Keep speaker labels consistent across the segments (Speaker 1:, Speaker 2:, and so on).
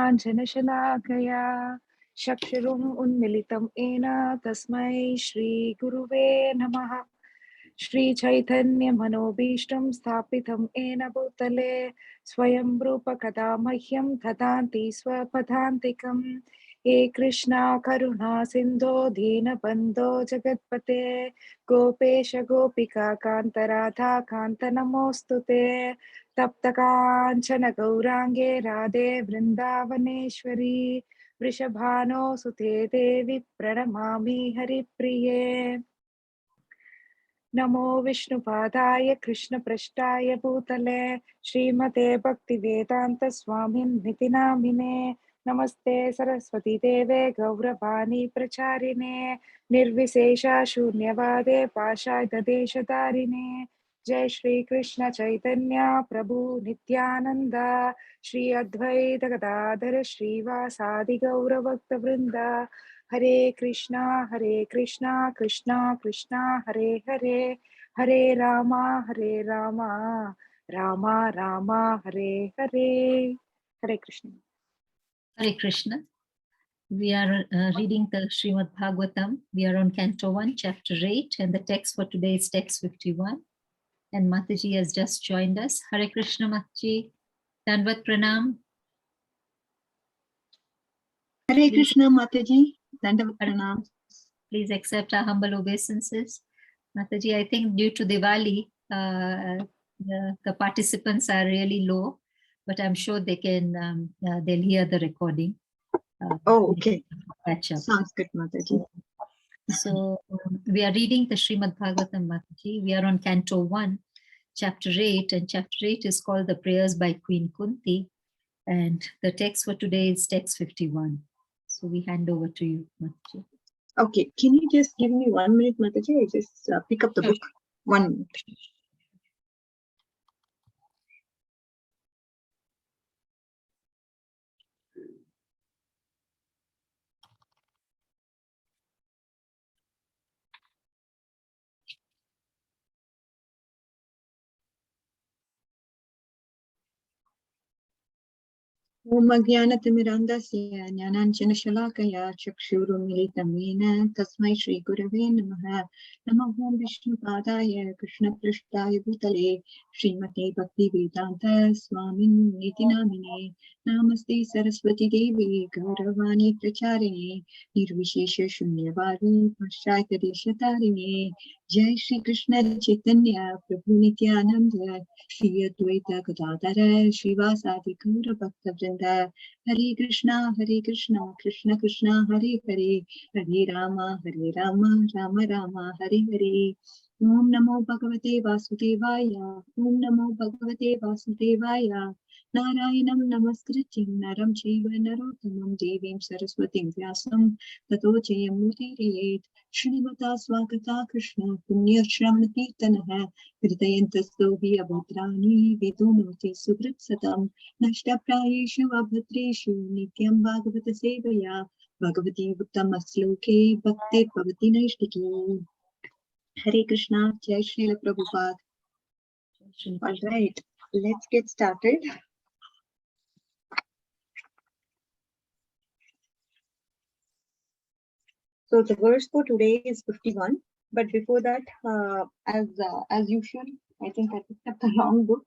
Speaker 1: काञ्चनशलाकया चक्षुरुम् उन्मिलितं येन तस्मै श्रीगुरुवे नमः। श्रीचैतन्यमनोभीष्टं स्थापितं येन भूतले स्वयं रूपकदा मह्यं ददाति स्वपदान्तिकम्। हे कृष्णा करुणा सिन्धो दीनबन्धो जगत्पते गोपेश गोपिका कान्त राधा कान्त नमोऽस्तु ते। तप्तकाञ्चन गौराङ्गे राधे वृन्दावनेश्वरी वृषभानुसुते देवी प्रणमामि हरिप्रिये। नमो विष्णुपादाय कृष्णपृष्ठाय भूतले श्रीमते भक्तिवेदान्त स्वामिन्निति नामिने। नमस्ते सरस्वती देवे गौरवाणी प्रचारिणे निर्विशेष शून्यवादे पाषाणदेशधारिणे। जय श्री कृष्ण चैतन्य प्रभु नित्यानंद श्री अद्वैत गदाधर श्रीवासादि गौरभक्तवृंद। हरे कृष्णा कृष्णा कृष्णा हरे हरे हरे रामा रामा रामा हरे हरे। हरे Krishna.
Speaker 2: Hare Krishna. We are reading the Srimad Bhagavatam. We are on Canto 1, Chapter 8, and the text for today is text 51. And Mataji has just joined us. Hare Krishna, Mataji. Danvat Pranam.
Speaker 3: Hare Krishna, Mataji. Dandavat Pranam.
Speaker 2: Please accept our humble obeisances. Mataji, I think due to Diwali, the participants are really low, but I'm sure they can, they'll hear the recording.
Speaker 3: Oh, okay.
Speaker 2: Catch up.
Speaker 3: Sounds good, Mataji.
Speaker 2: So we are reading the Srimad Bhagavatam, Mataji. We are on Canto 1, Chapter 8, and Chapter 8 is called The Prayers by Queen Kunti. And the text for today is text 51. So we hand over to you, Mataji.
Speaker 3: Okay, can you just give me 1 minute, Mataji? I just pick up the book. 1 minute. Om Ajnanatimmirandasya Jnananjanashalakaya Chakshurunmilitam Yena Tasmai Shri Gurave Namaha. Namo Om Vishnupadaya Krishnaprishtaya Bhutale Srimate Bhaktivedanta Swamin Niti Namine. Namaste Saraswati Devi Gauravani Pracharini Nirvishesha Shunyavadi Paschayata Deshatarine. Jai Shri Krishna Chaitanya Prabhu Nityananda Shri Advaita Gadadhara Srivasadi Gaura Bhakta Vrinda. Hare Krishna Krishna Krishna Hare Hare Hare Rama Rama Rama Hare Hare. Om Namo Bhagavate Vasudevaya. Om Namo Bhagavate Vasudevaya. Narayanam Namaskrityam Naram Chaiva Narottamam Devim Saraswatim Vyasam Tato Jayamudiriet. Shrimata Swagata Krishna Punya Shramana Kirtanaha Hridayantasto Vyabhadrani Vidunoti Subritsatam Nashta Prayeshu Abhatreshu Nityam Bhagavata Sevaya Bhagavati Uttamasloke Bhakti Bhavati Naishtiki. Hare Krishna, Jai Srila Prabhupada. All right, let's get started. So the verse for today is 51. But before that, as usual, I think I picked up the wrong book.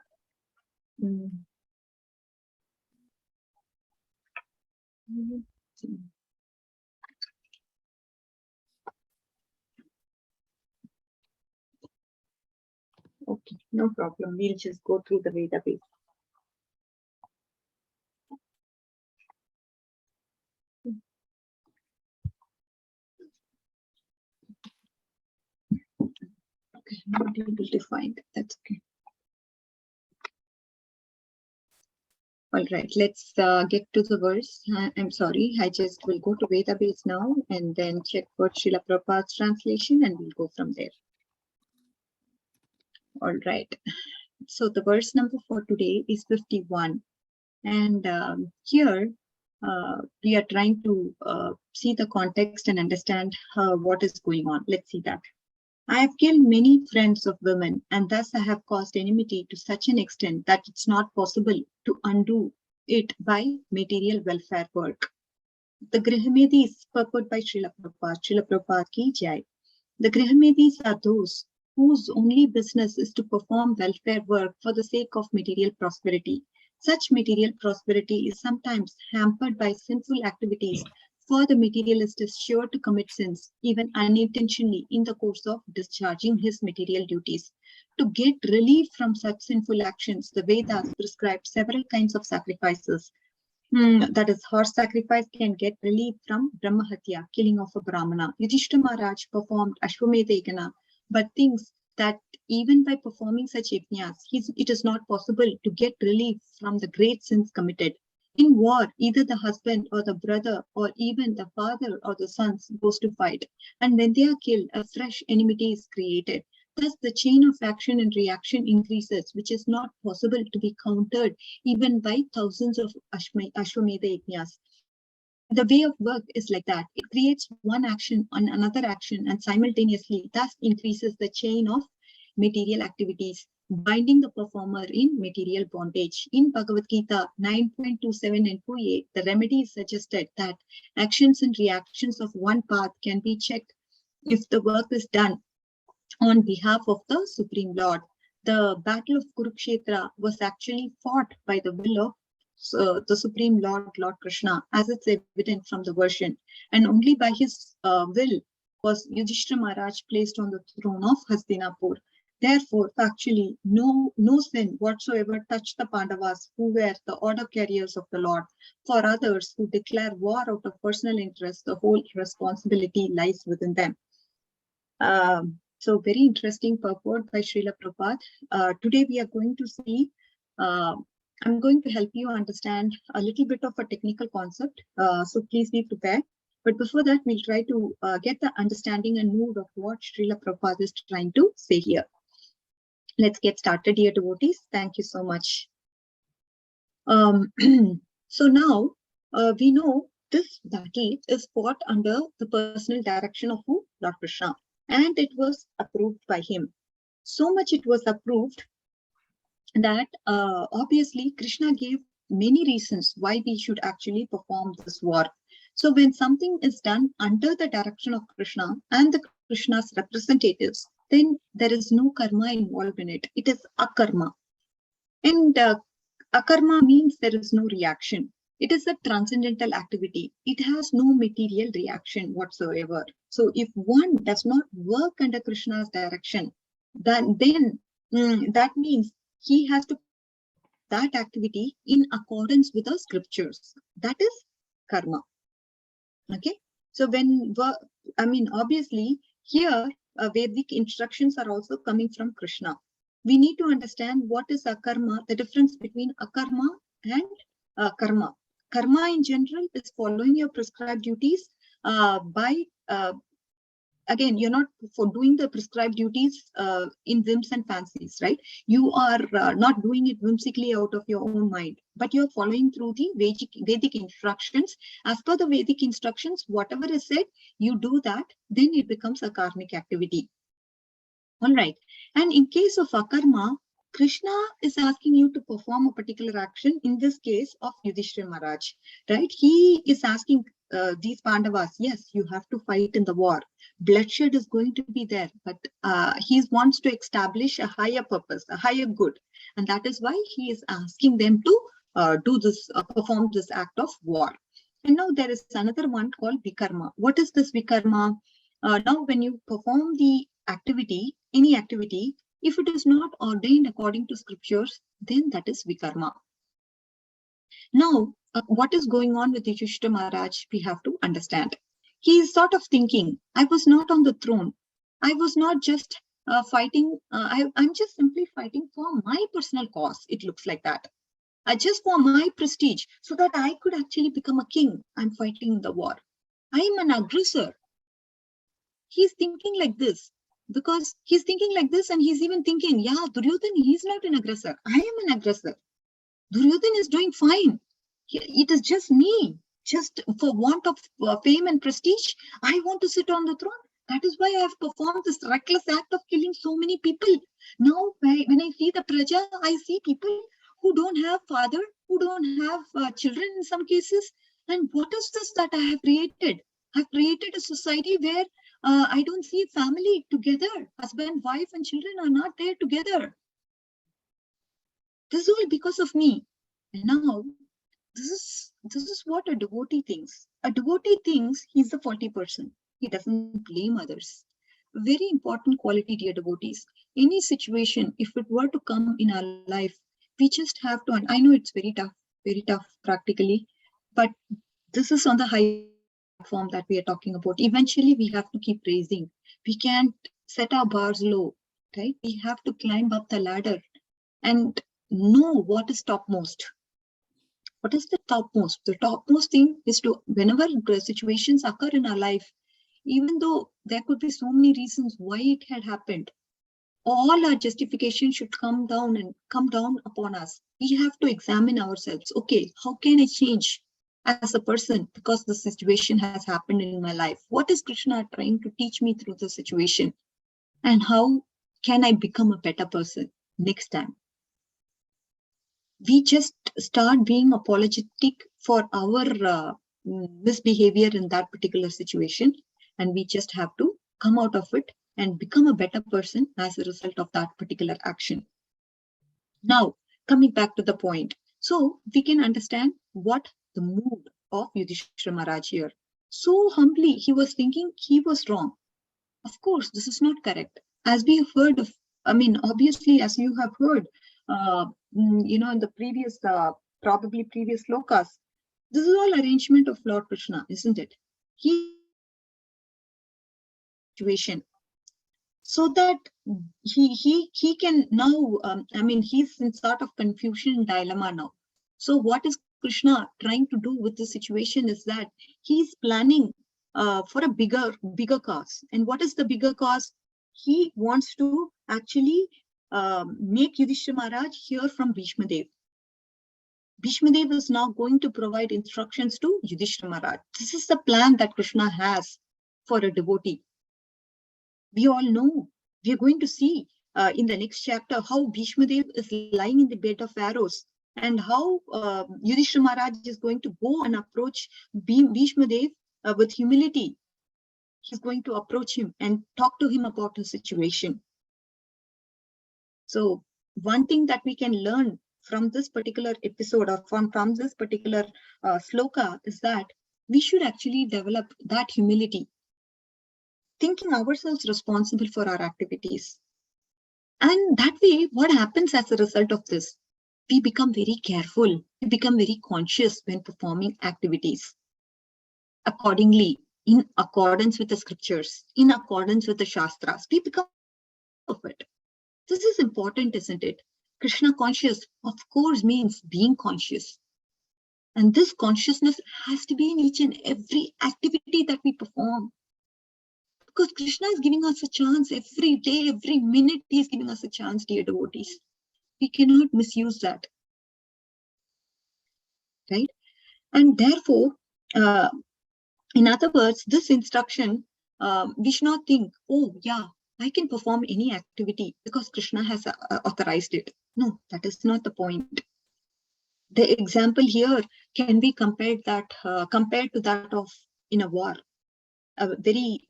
Speaker 3: Okay, no problem. We'll just go through the database. Okay, not able to find it. That's okay. All right, let's get to the verse. I'm sorry, I just will go to database now and then check for Srila Prabhupada's translation and we'll go from there. All right, so the verse number for today is 51. And here we are trying to see the context and understand what is going on. Let's see that. I have killed many friends of women, and thus I have caused enmity to such an extent that it's not possible to undo it by material welfare work. The Grihamedis, purport by Srila Prabhupada ki jai. The Grihamedis are those whose only business is to perform welfare work for the sake of material prosperity. Such material prosperity is sometimes hampered by sinful activities, for the materialist is sure to commit sins, even unintentionally, in the course of discharging his material duties. To get relief from such sinful actions, the Vedas prescribe several kinds of sacrifices. That is, horse sacrifice can get relief from Brahmahatya, killing of a Brahmana. Yudhishthira Maharaj performed Ashwamedha Yagna, but thinks that even by performing such yajnas, it is not possible to get relief from the great sins committed. In war, either the husband or the brother or even the father or the sons goes to fight, and when they are killed, a fresh enmity is created. Thus, the chain of action and reaction increases, which is not possible to be countered even by thousands of Ashwamedha Yajnas. The way of work is like that. It creates one action on another action and simultaneously thus increases the chain of material activities, binding the performer in material bondage. In Bhagavad Gita 9.27 and 2a, the remedy is suggested that actions and reactions of one path can be checked if the work is done on behalf of the Supreme Lord. The battle of Kurukshetra was actually fought by the will of the Supreme Lord, Lord Krishna, as it's evident from the version. And only by his will was Yudhishthira Maharaj placed on the throne of Hastinapur. Therefore, actually, no sin whatsoever touched the Pandavas, who were the order carriers of the Lord. For others who declare war out of personal interest, the whole responsibility lies within them. So very interesting purport by Srila Prabhupada. Today we are going to see, I'm going to help you understand a little bit of a technical concept. So please be prepared. But before that, we'll try to get the understanding and mood of what Srila Prabhupada is trying to say here. Let's get started, dear devotees. Thank you so much. So now we know this battle is fought under the personal direction of who? Lord Krishna. And it was approved by him. So much it was approved that obviously Krishna gave many reasons why we should actually perform this war. So when something is done under the direction of Krishna and the Krishna's representatives, then there is no karma involved in it. It is akarma. And akarma means there is no reaction. It is a transcendental activity. It has no material reaction whatsoever. So if one does not work under Krishna's direction, then that means he has to that activity in accordance with the scriptures. That is karma. Okay. So when, obviously here Vedic instructions are also coming from Krishna. We need to understand what is akarma, the difference between akarma and karma. Karma in general is following your prescribed duties again, you're not for doing the prescribed duties in whims and fancies, right? You are not doing it whimsically out of your own mind, but you're following through the Vedic instructions. As per the Vedic instructions, whatever is said, you do that, then it becomes a karmic activity. All right. And in case of akarma, Krishna is asking you to perform a particular action, in this case of Yudhishthira Maharaj, right? He is asking these Pandavas, yes, you have to fight in the war. Bloodshed is going to be there, but he wants to establish a higher purpose, a higher good. And that is why he is asking them to perform this act of war. And now there is another one called Vikarma. What is this Vikarma? Now, when you perform the activity, any activity, if it is not ordained according to scriptures, then that is Vikarma. Now, what is going on with Yudhishthira Maharaj, we have to understand. He is sort of thinking, I was not on the throne. I was not just fighting. I'm just simply fighting for my personal cause. It looks like that. Just for my prestige, so that I could actually become a king. I'm fighting the war. I am an aggressor. He's thinking like this. Because he's thinking like this, and he's even thinking, yeah, Duryodhan, he's not an aggressor. I am an aggressor. Duryodhan is doing fine. It is just me. Just for want of fame and prestige, I want to sit on the throne. That is why I have performed this reckless act of killing so many people. Now, when I see the praja, I see people who don't have father, who don't have children in some cases. And what is this that I have created? I've created a society where I don't see family together. Husband, wife, and children are not there together. This is all because of me. And now, this is what a devotee thinks. A devotee thinks he's the faulty person. He doesn't blame others. Very important quality, dear devotees. Any situation, if it were to come in our life, we just have to, and I know it's very tough practically, but this is on the high platform that we are talking about. Eventually, we have to keep raising. We can't set our bars low, right? We have to climb up the ladder and know what is topmost. What is the topmost? The topmost thing is to, whenever situations occur in our life, even though there could be so many reasons why it had happened, all our justification should come down upon us. We have to examine ourselves. Okay, how can I change as a person because the situation has happened in my life? What is Krishna trying to teach me through the situation? And how can I become a better person next time? We just start being apologetic for our misbehavior in that particular situation, and we just have to come out of it and become a better person as a result of that particular action. Now, coming back to the point, so we can understand what the mood of Yudhishthira Maharaj here. So humbly, he was thinking he was wrong. Of course, this is not correct. As we have heard of, obviously, as you have heard, in the previous, probably previous slokas, this is all arrangement of Lord Krishna, isn't it? He situation so that he can now, he's in sort of confusion and dilemma now. So what is Krishna trying to do with the situation is that he's planning for a bigger cause. And what is the bigger cause? He wants to actually make Yudhishthira Maharaj hear from Bhishma Dev. Bhishma Dev is now going to provide instructions to Yudhishthira Maharaj. This is the plan that Krishna has for a devotee. We all know, we are going to see in the next chapter how Bhishma Dev is lying in the bed of arrows, and how Yudhishthira Maharaj is going to go and approach Bhishma Dev with humility. He's going to approach him and talk to him about the situation. So one thing that we can learn from this particular episode, or from this particular sloka, is that we should actually develop that humility, thinking ourselves responsible for our activities. And that way, what happens as a result of this? We become very careful, we become very conscious when performing activities. Accordingly, in accordance with the scriptures, in accordance with the Shastras, we become of it. This is important, isn't it? Krishna conscious, of course, means being conscious. And this consciousness has to be in each and every activity that we perform. Because Krishna is giving us a chance every day, every minute, he is giving us a chance, dear devotees. We cannot misuse that. Right? And therefore, in other words, this instruction, we should not think, oh, yeah, I can perform any activity because Krishna has authorized it. No, that is not the point. The example here can be compared to that of in a war. A very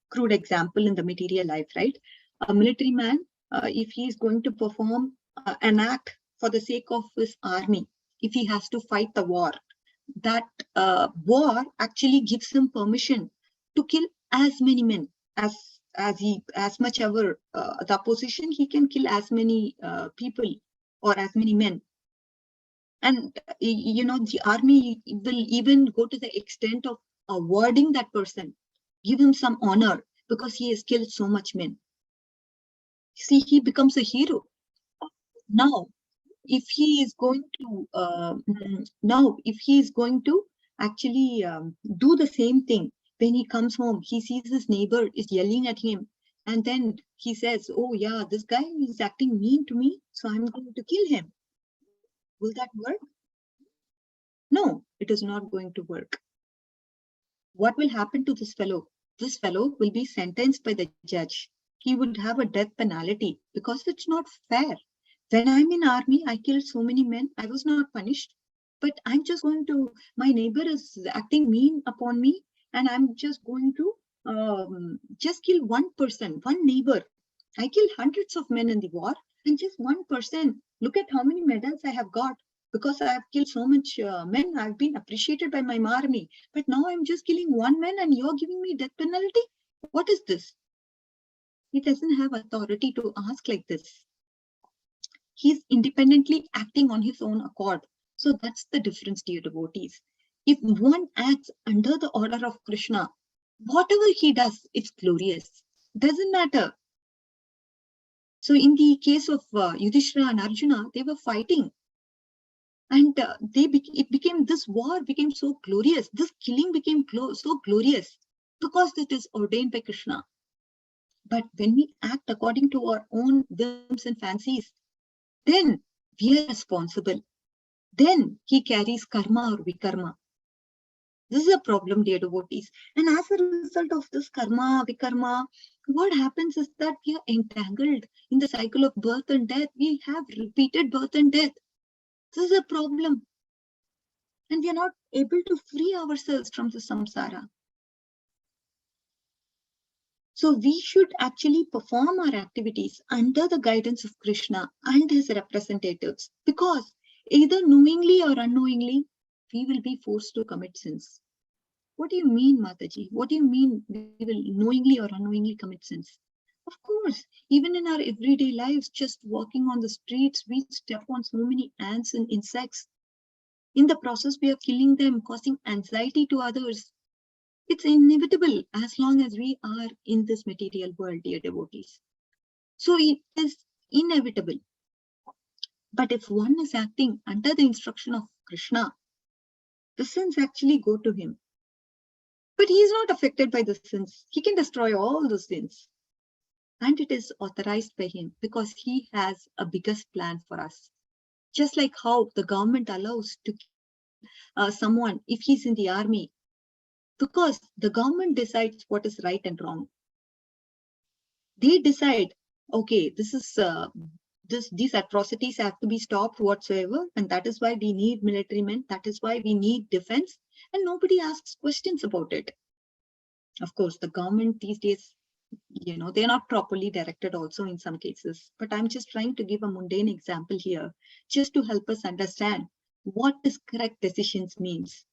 Speaker 3: crude example in the material life, right? A military man, if he is going to perform an act for the sake of his army, if he has to fight the war, that war actually gives him permission to kill as many men as much ever the opposition, he can kill as many people or as many men. And the army will even go to the extent of awarding that person, give him some honor because he has killed so much men. See, he becomes a hero. Now, if he is going to actually do the same thing, when he comes home, he sees his neighbor is yelling at him, and then he says, oh yeah, this guy is acting mean to me, so I'm going to kill him. Will that work? No, it is not going to work. What will happen to this fellow? This fellow will be sentenced by the judge. He would have a death penalty because it's not fair. When I'm in army, I killed so many men. I was not punished. But I'm just going to, my neighbor is acting mean upon me, and I'm just going to just kill one person, one neighbor. I killed hundreds of men in the war, and just one person. Look at how many medals I have got because I have killed so much men. I've been appreciated by my army. But now I'm just killing one man, and you're giving me death penalty. What is this? He doesn't have authority to ask like this. He's independently acting on his own accord. So that's the difference, dear devotees. If one acts under the order of Krishna, whatever he does, it's glorious. Doesn't matter. So in the case of Yudhishthira and Arjuna, they were fighting. And it became, this war became so glorious. This killing became so glorious because it is ordained by Krishna. But when we act according to our own whims and fancies, then we are responsible. Then he carries karma or vikarma. This is a problem, dear devotees. And as a result of this karma, vikarma, what happens is that we are entangled in the cycle of birth and death. We have repeated birth and death. This is a problem. And we are not able to free ourselves from the samsara. So we should actually perform our activities under the guidance of Krishna and his representatives, because either knowingly or unknowingly, we will be forced to commit sins. What do you mean, Mataji? What do you mean we will knowingly or unknowingly commit sins? Of course, even in our everyday lives, just walking on the streets, we step on so many ants and insects. In the process, we are killing them, causing anxiety to others. It's inevitable as long as we are in this material world, dear devotees. So it is inevitable. But if one is acting under the instruction of Krishna, the sins actually go to him. But he is not affected by the sins. He can destroy all the sins. And it is authorized by him because he has a biggest plan for us. Just like how the government allows to kill someone if he's in the army, because the government decides what is right and wrong. They decide, okay, this is these atrocities have to be stopped whatsoever, and that is why we need military men. That is why we need defense, and nobody asks questions about it. Of course, the government these days, they're not properly directed also in some cases. But I'm just trying to give a mundane example here, just to help us understand what this correct decisions means.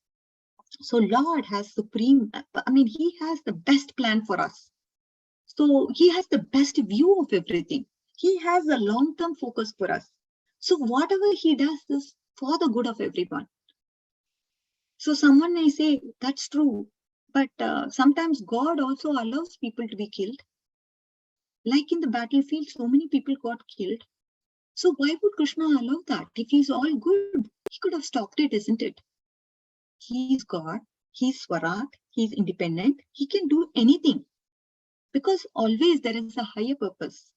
Speaker 3: So Lord has supreme, he has the best plan for us. So he has the best view of everything. He has a long-term focus for us. So whatever he does is for the good of everyone. So someone may say, that's true. But sometimes God also allows people to be killed. Like in the battlefield, so many people got killed. So why would Krishna allow that? If he's all good, he could have stopped it, isn't it? He's God, he's Swarat, he's independent, he can do anything. Because always there is a higher purpose.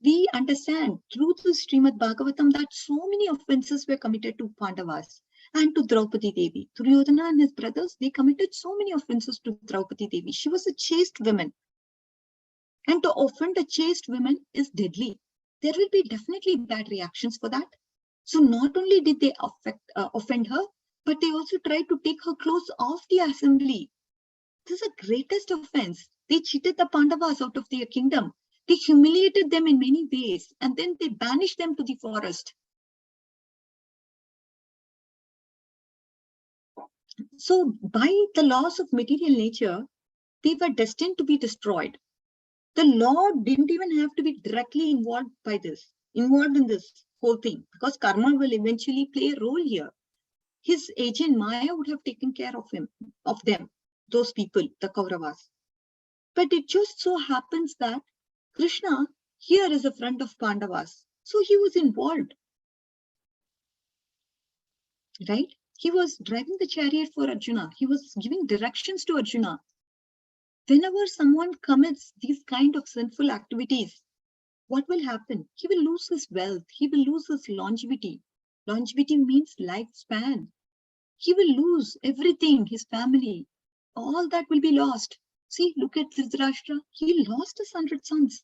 Speaker 3: We understand through the Srimad Bhagavatam that so many offenses were committed to Pandavas and to Draupadi Devi. Duryodhana and his brothers, they committed so many offenses to Draupadi Devi. She was a chaste woman. And to offend a chaste woman is deadly. There will be definitely bad reactions for that. So not only did they offend her, but they also tried to take her clothes off the assembly. This is the greatest offense. They cheated the Pandavas out of their kingdom. They humiliated them in many ways, and then they banished them to the forest. So by the laws of material nature, they were destined to be destroyed. The Lord didn't even have to be directly involved in this whole thing, because karma will eventually play a role here. His agent Maya would have taken care of them, those people, the Kauravas. But it just so happens that Krishna here is a friend of Pandavas. So he was involved. Right? He was driving the chariot for Arjuna. He was giving directions to Arjuna. Whenever someone commits these kind of sinful activities, what will happen? He will lose his wealth. He will lose his longevity. Longevity means lifespan. He will lose everything, his family. All that will be lost. See, look at Dhritarashtra. He lost his 100 sons.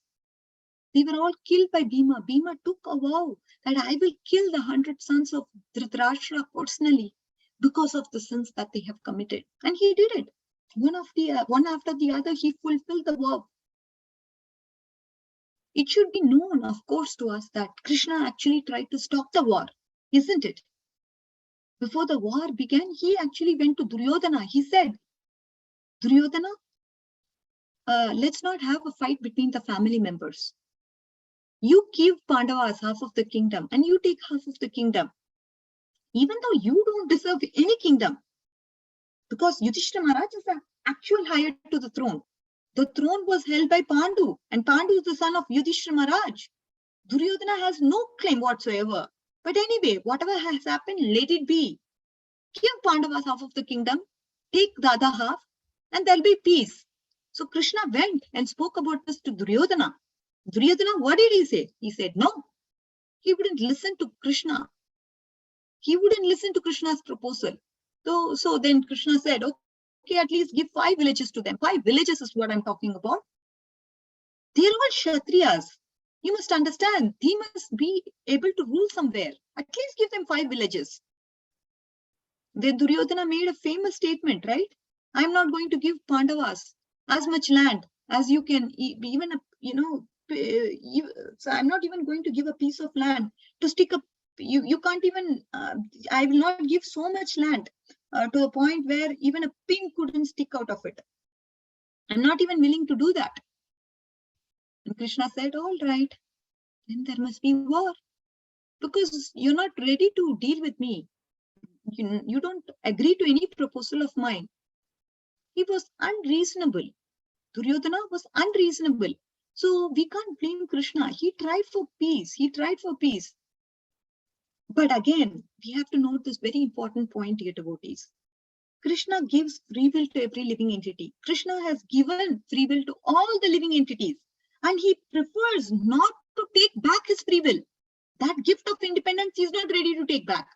Speaker 3: They were all killed by Bhima. Bhima took a vow that I will kill the 100 sons of Dhritarashtra personally because of the sins that they have committed. And he did it. One after the other, he fulfilled the vow. It should be known, of course, to us that Krishna actually tried to stop the war, isn't it? Before the war began, he actually went to Duryodhana. He said, Duryodhana, let's not have a fight between the family members. You give Pandavas half of the kingdom and you take half of the kingdom, even though you don't deserve any kingdom. Because Yudhishthira Maharaj is the actual heir to the throne. The throne was held by Pandu, and Pandu is the son of Yudhishthira Maharaj. Duryodhana has no claim whatsoever. But anyway, whatever has happened, let it be. Give Pandavas half of the kingdom, take the other half, and there'll be peace. So Krishna went and spoke about this to Duryodhana. Duryodhana, what did he say? He said, no. He wouldn't listen to Krishna. He wouldn't listen to Krishna's proposal. So then Krishna said, okay, at least give 5 villages to them. 5 villages is what I'm talking about. They're all Kshatriyas. You must understand, they must be able to rule somewhere. At least give them 5 villages. Then Duryodhana made a famous statement, right? I'm not going to give Pandavas as much land as you can, even, so I'm not even going to give a piece of land to stick up. You can't even, I will not give so much land to the point where even a pin couldn't stick out of it. I'm not even willing to do that. And Krishna said, all right, then there must be war because you're not ready to deal with me. You don't agree to any proposal of mine. He was unreasonable. Duryodhana was unreasonable. So we can't blame Krishna. He tried for peace. He tried for peace. But again, we have to note this very important point here, devotees. Krishna gives free will to every living entity. Krishna has given free will to all the living entities. And he prefers not to take back his free will. That gift of independence he is not ready to take back.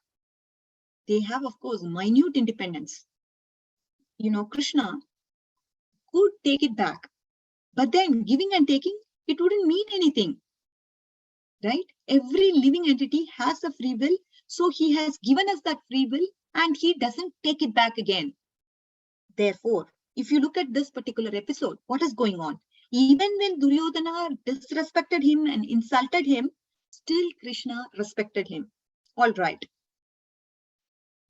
Speaker 3: They have, of course, minute independence. Krishna could take it back. But then giving and taking, it wouldn't mean anything. Right? Every living entity has a free will. So he has given us that free will and he doesn't take it back again. Therefore, if you look at this particular episode, what is going on? Even when Duryodhana disrespected him and insulted him, still Krishna respected him. All right.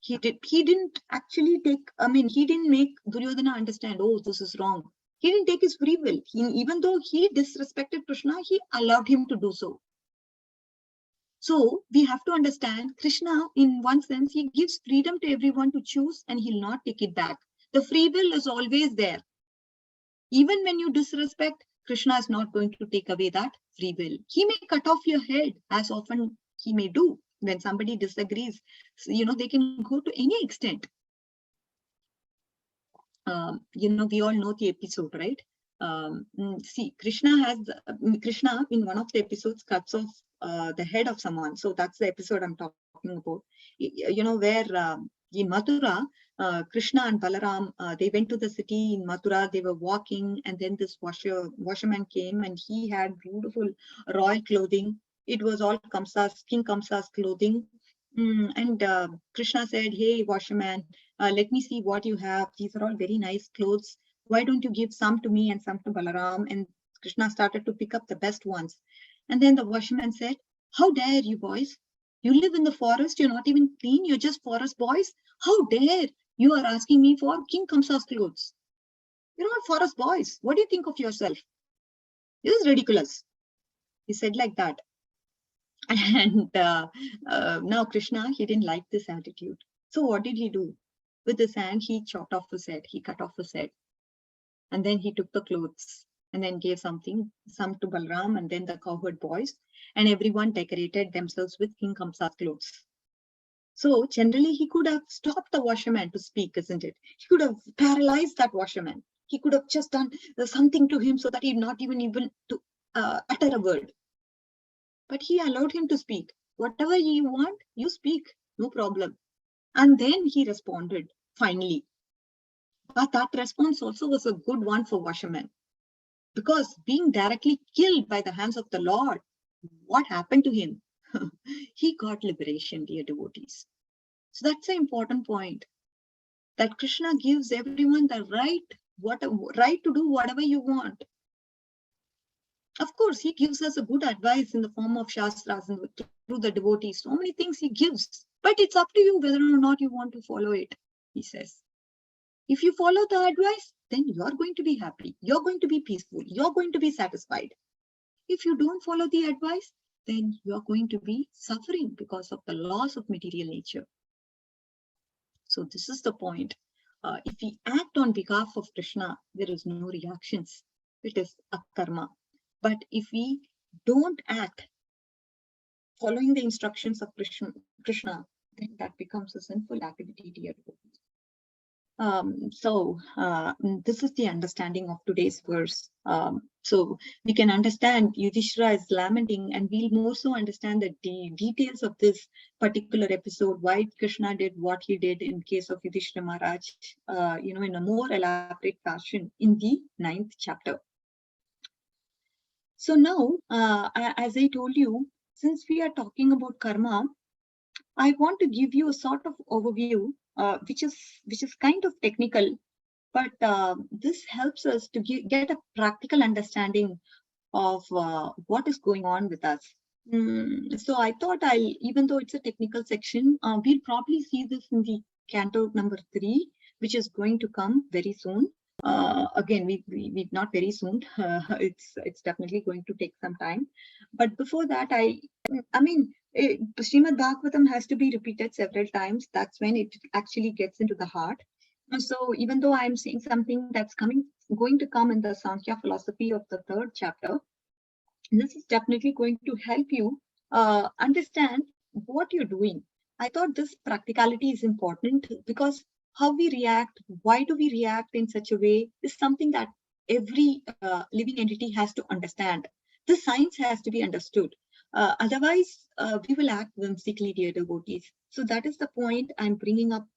Speaker 3: He didn't actually he didn't make Duryodhana understand, oh, this is wrong. He didn't take his free will. Even though he disrespected Krishna, he allowed him to do so. So we have to understand Krishna, in one sense, he gives freedom to everyone to choose and he'll not take it back. The free will is always there. Even when you disrespect, Krishna is not going to take away that free will. He may cut off your head as often he may do. When somebody disagrees, they can go to any extent. We all know the episode, right? See, Krishna in one of the episodes cuts off the head of someone. So that's the episode I'm talking about. Where in Mathura, Krishna and Balaram, they went to the city in Mathura, they were walking, and then this washerman came and he had beautiful royal clothing. It was all King Kamsa's clothing. And Krishna said, hey, washerman, let me see what you have. These are all very nice clothes. Why don't you give some to me and some to Balaram? And Krishna started to pick up the best ones. And then the washerman said, how dare you boys? You live in the forest, you're not even clean, you're just forest boys. How dare you are asking me for King Kamsa's clothes? You're not forest boys. What do you think of yourself? This is ridiculous. He said like that. And now Krishna, he didn't like this attitude. So what did he do? With his hand, he chopped off his head. He cut off his head. And then he took the clothes and then gave some to Balram and then the cowherd boys. And everyone decorated themselves with King Kamsa's clothes. So generally, he could have stopped the washerman to speak, isn't it? He could have paralyzed that washerman. He could have just done something to him so that he'd not even to utter a word. But he allowed him to speak. Whatever you want, you speak, no problem. And then he responded, finally. But that response also was a good one for washerman. because being directly killed by the hands of the Lord, what happened to him? He got liberation, dear devotees. So that's an important point, that Krishna gives everyone the right to do whatever you want. Of course, he gives us a good advice in the form of Shastras and through the devotees. So many things he gives, but it's up to you whether or not you want to follow it, he says. If you follow the advice, then you're going to be happy. You're going to be peaceful. You're going to be satisfied. If you don't follow the advice, then you're going to be suffering because of the loss of material nature. So this is the point. If we act on behalf of Krishna, there is no reactions. It is a karma. But if we don't act following the instructions of Krishna, then that becomes a sinful activity, dear devotees. This is the understanding of today's verse. So we can understand Yudhishthira is lamenting, and we'll more so understand the details of this particular episode, why Krishna did what he did in case of Yudhishthira Maharaj, in a more elaborate fashion in the 9th chapter. So now, as I told you, since we are talking about karma, I want to give you a sort of overview, which is kind of technical, but this helps us to get a practical understanding of what is going on with us. So I thought even though it's a technical section, we'll probably see this in the canto number 3, which is going to come very soon. Again, we not very soon. It's definitely going to take some time. But before that, I mean, Srimad Bhagavatam has to be repeated several times. That's when it actually gets into the heart. And so even though I'm saying something that's going to come in the Sankhya philosophy of the 3rd chapter, this is definitely going to help you understand what you're doing. I thought this practicality is important because how we react, why do we react in such a way, is something that every living entity has to understand. The science has to be understood. Otherwise, we will act whimsically, dear devotees. So that is the point I'm bringing up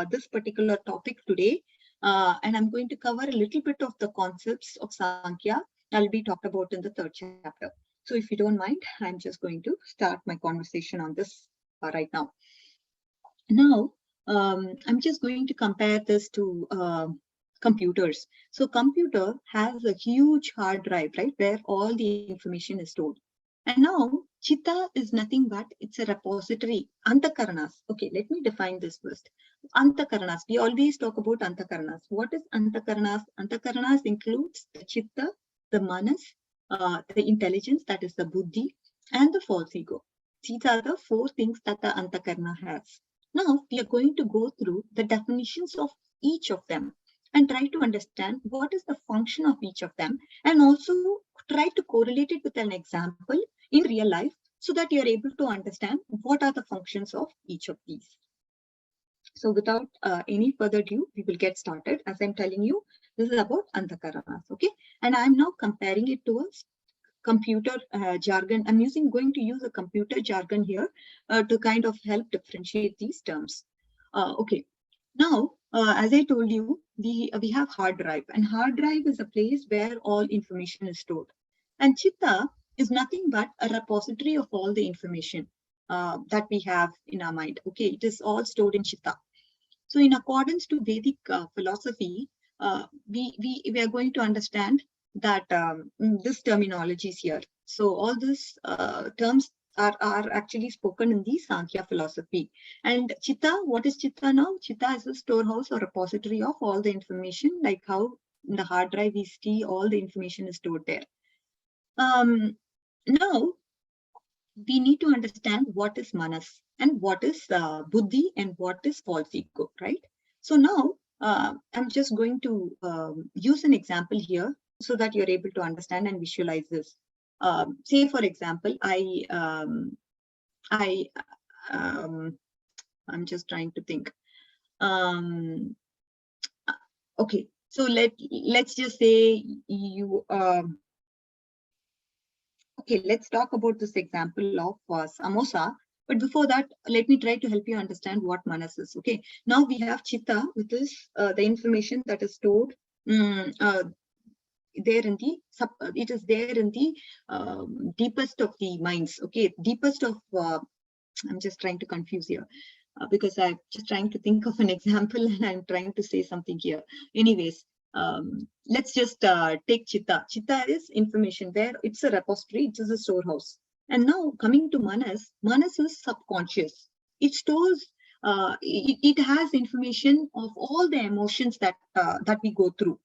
Speaker 3: this particular topic today. And I'm going to cover a little bit of the concepts of Sankhya. I'll be talked about in the 3rd chapter. So if you don't mind, I'm just going to start my conversation on this right now. Now, I'm just going to compare this to computers. So computer has a huge hard drive, right, where all the information is stored. And now Chitta is nothing but it's a repository, Antakaranas. Okay, let me define this first. Antakaranas, we always talk about Antakaranas. What is Antakaranas? Antakaranas includes the Chitta, the Manas, the intelligence, that is the Buddhi, and the false ego. These are the 4 things that the Antakarana has. Now, we are going to go through the definitions of each of them and try to understand what is the function of each of them, and also try to correlate it with an example in real life so that you're able to understand what are the functions of each of these. So without any further ado, we will get started. As I'm telling you, this is about Antakaranas, okay? And I'm now comparing it to a computer jargon. I'm going to use a computer jargon here to kind of help differentiate these terms. Okay, now, as I told you, we have hard drive, and hard drive is a place where all information is stored. And Chitta is nothing but a repository of all the information that we have in our mind. Okay, it is all stored in Chitta. So in accordance to Vedic philosophy, we are going to understand that this terminology is here. So all these terms are actually spoken in the Sankhya philosophy. And Chitta, what is Chitta now? Chitta is a storehouse or repository of all the information, like how in the hard drive we see all the information is stored there. Now, we need to understand what is Manas and what is Buddhi and what is false ego, right? So now, I'm just going to use an example here so that you're able to understand and visualize this. Say, for example, I'm just trying to think. Okay, so let's just say you. Okay, let's talk about this example of samosa. But before that, let me try to help you understand what Manas is. Okay, now we have Chitta, which is the information that is stored there in the it is there in the deepest of the minds. Okay, deepest of I'm just trying to confuse here because I'm just trying to think of an example and I'm trying to say something here. Anyways, let's just take Chitta. Chitta is information where it's a repository, it is a storehouse. And now coming to Manas, Manas is subconscious. It stores, it has information of all the emotions that that we go through.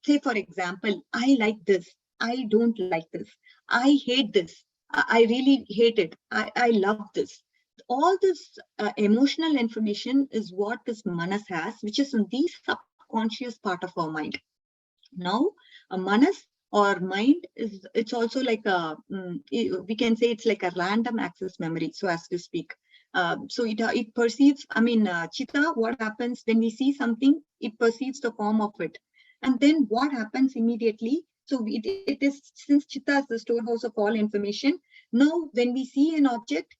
Speaker 3: Say for example, I like this, I don't like this, I hate this, I really hate it, I love this. All this emotional information is what this Manas has, which is in the subconscious part of our mind. Now, a Manas or mind is, it's also like a, we can say it's like a random access memory, so as to speak. So it perceives, I mean, Chitta, what happens when we see something, it perceives the form of it. And then what happens immediately? So it is, since Chitta is the storehouse of all information, now when we see an object,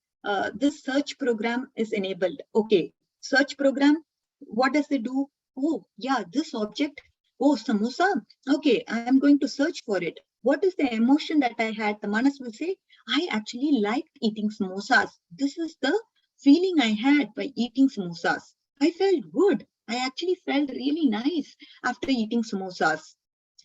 Speaker 3: this search program is enabled. Okay, search program, what does it do? Oh, yeah, this object, oh, samosa. Okay, I'm going to search for it. What is the emotion that I had? The Manas will say, I actually liked eating samosas. This is the feeling I had by eating samosas. I felt good. I actually felt really nice after eating samosas.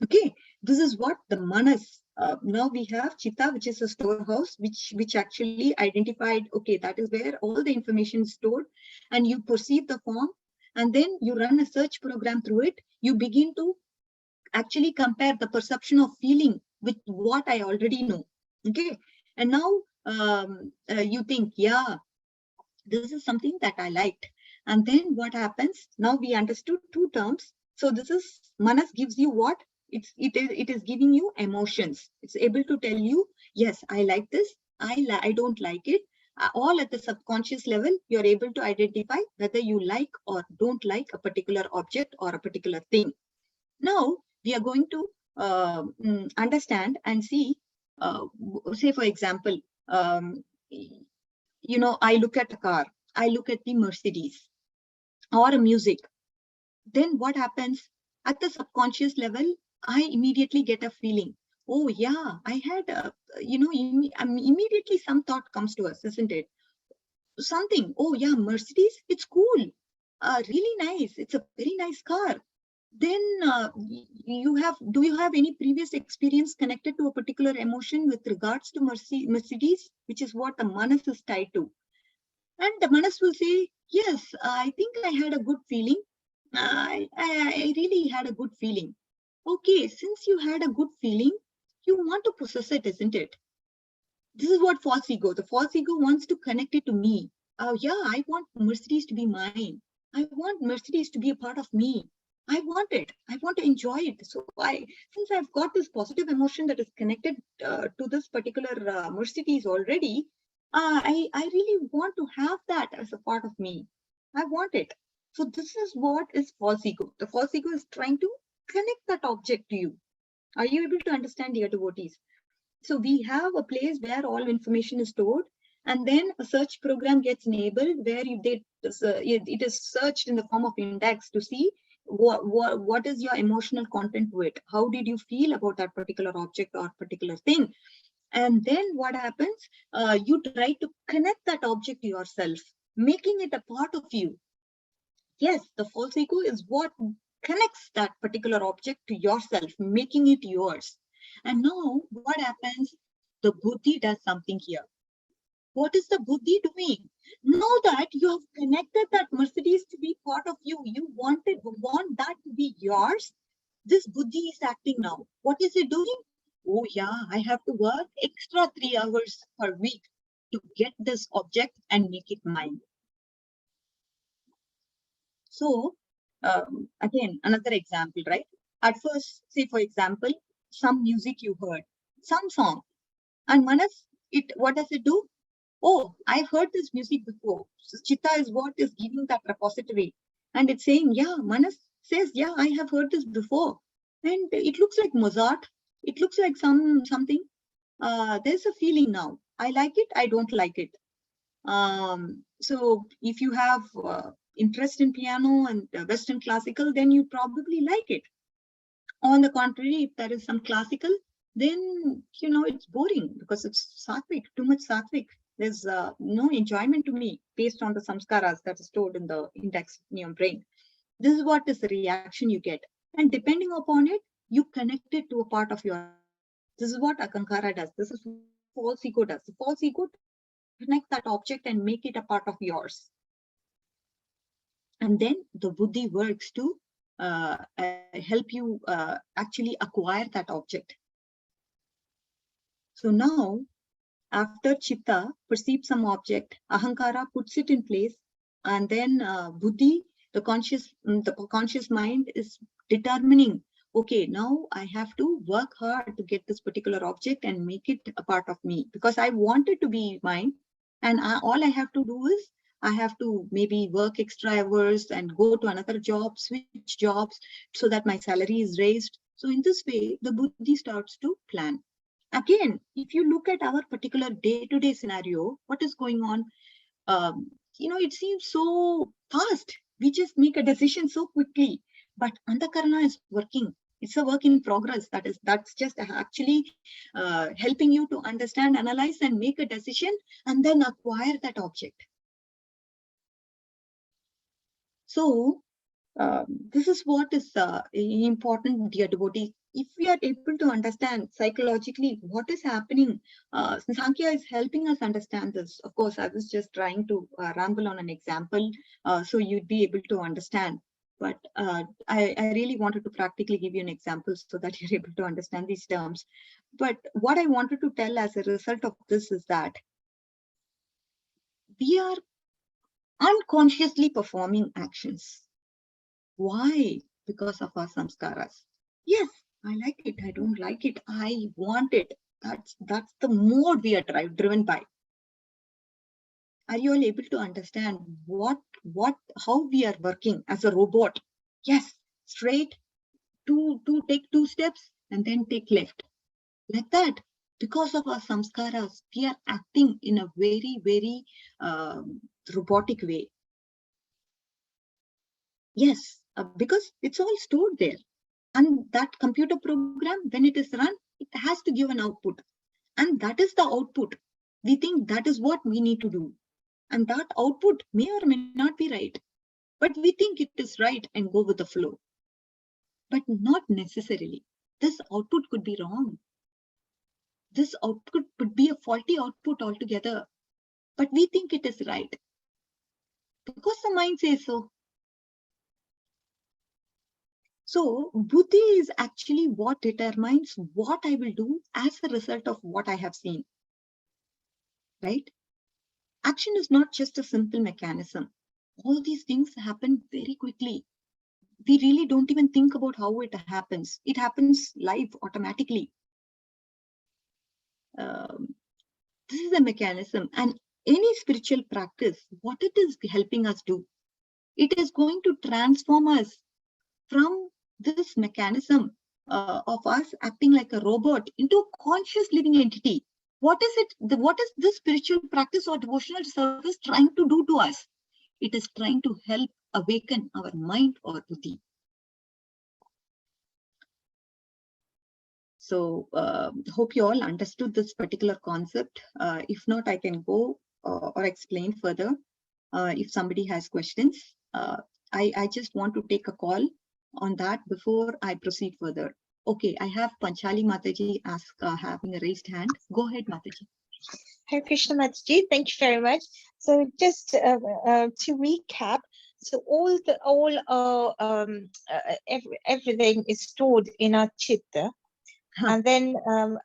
Speaker 3: Okay, this is what the Manas. Now we have Chitta, which is a storehouse, which actually identified, okay, that is where all the information is stored, and you perceive the form, and then you run a search program through it. You begin to actually compare the perception of feeling with what I already know. Okay, and now you think, yeah, this is something that I liked. And then what happens? Now we understood two terms. So this is, Manas gives you what? It is giving you emotions. It's able to tell you, yes, I like this, I don't like it. All at the subconscious level, you're able to identify whether you like or don't like a particular object or a particular thing. Now we are going to understand and see, say for example, you know, I look at a car, I look at the Mercedes or a music. Then what happens at the subconscious level? I immediately get a feeling. Oh yeah, I had a, you know, immediately some thought comes to us, isn't it? Something. Oh yeah, Mercedes, it's cool. Really nice. It's a very nice car. Then do you have any previous experience connected to a particular emotion with regards to Mercedes, which is what the Manas is tied to? And the Manas will say, yes, I think I had a good feeling. I really had a good feeling. Okay, since you had a good feeling, you want to possess it, isn't it? This is what false ego. The false ego wants to connect it to me. Oh yeah, I want Mercedes to be mine. I want Mercedes to be a part of me. I want it. I want to enjoy it. So since I've got this positive emotion that is connected to this particular Mercedes already, I really want to have that as a part of me. I want it. So this is what is false ego. The false ego is trying to connect that object to you. Are you able to understand, dear devotees? So we have a place where all information is stored, and then a search program gets enabled where it is searched in the form of index to see what is your emotional content to it. How did you feel about that particular object or particular thing? And then what happens? You try to connect that object to yourself, making it a part of you. Yes, the false ego is what connects that particular object to yourself, making it yours. And now what happens? The buddhi does something here. What is the buddhi doing? Know that you have connected that Mercedes to be part of you. You want that to be yours. This buddhi is acting now. What is it doing? Oh yeah, I have to work extra 3 hours per week to get this object and make it mine. So again, another example, right? At first, say for example, some music you heard, some song, and Manas, what does it do? Oh, I've heard this music before. So Chitta is what is giving that repository, and it's saying, yeah, Manas says, yeah, I have heard this before, and it looks like Mozart. It looks like something. There's a feeling now. I like it. I don't like it. So if you have interest in piano and Western classical, then you probably like it. On the contrary, if there is some classical, then, it's boring because it's sattvic, too much sattvic. There's no enjoyment to me based on the samskaras that is stored in the index in your brain. This is what is the reaction you get. And depending upon it, you connect it to a part of your. This is what Akankara does. This is what false ego does. The false ego connect that object and make it a part of yours. And then the buddhi works to help you actually acquire that object. So now, after chitta perceives some object, ahankara puts it in place, and then buddhi, the conscious mind, is determining, okay, now I have to work hard to get this particular object and make it a part of me, because I want it to be mine, and all I have to do is I have to maybe work extra hours and go to another job, switch jobs, so that my salary is raised. So in this way, the buddhi starts to plan. Again, if you look at our particular day-to-day scenario, what is going on? It seems so fast. We just make a decision so quickly, but Antakarana is working. It's a work in progress. That's just actually helping you to understand, analyze, and make a decision, and then acquire that object. So this is what is important, dear devotee. If we are able to understand psychologically what is happening, Sankhya is helping us understand this. Of course, I was just trying to ramble on an example so you'd be able to understand. But I really wanted to practically give you an example so that you're able to understand these terms. But what I wanted to tell as a result of this is that we are unconsciously performing actions. Why? Because of our samskaras. Yes, I like it. I don't like it. I want it. That's the mode we are driven by. Are you all able to understand how we are working as a robot? Yes, straight, take 2 steps and then take left. Like that. Because of our samskaras, we are acting in a very, very robotic way. Yes, because it's all stored there. And that computer program, when it is run, it has to give an output. And that is the output. We think that is what we need to do. And that output may or may not be right. But we think it is right and go with the flow. But not necessarily. This output could be wrong. This output could be a faulty output altogether. But we think it is right. Because the mind says so. So buddhi is actually what determines what I will do as a result of what I have seen, right? Action is not just a simple mechanism. All these things happen very quickly. We really don't even think about how it happens. It happens live automatically. This is a mechanism, and any spiritual practice, what it is helping us do, it is going to transform us from this mechanism of us acting like a robot into a conscious living entity. What is it? What is this spiritual practice or devotional service trying to do to us? It is trying to help awaken our mind or buddhi. So hope you all understood this particular concept. If not, I can go or explain further if somebody has questions. I just want to take a call on that before I proceed further. Okay, I have Panchali Mataji having a raised hand. Go ahead, Mataji.
Speaker 4: Hare Krishna Mataji, thank you very much. So just to recap, so everything is stored in our chitta, and then the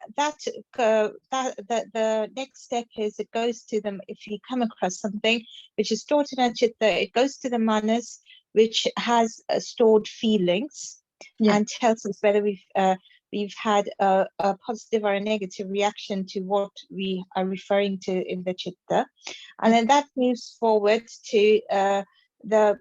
Speaker 4: next step is it goes to them. If you come across something which is stored in our chitta, it goes to the manas, which has stored feelings, and tells us whether we've had a positive or a negative reaction to what we are referring to in the chitta, and then that moves forward to the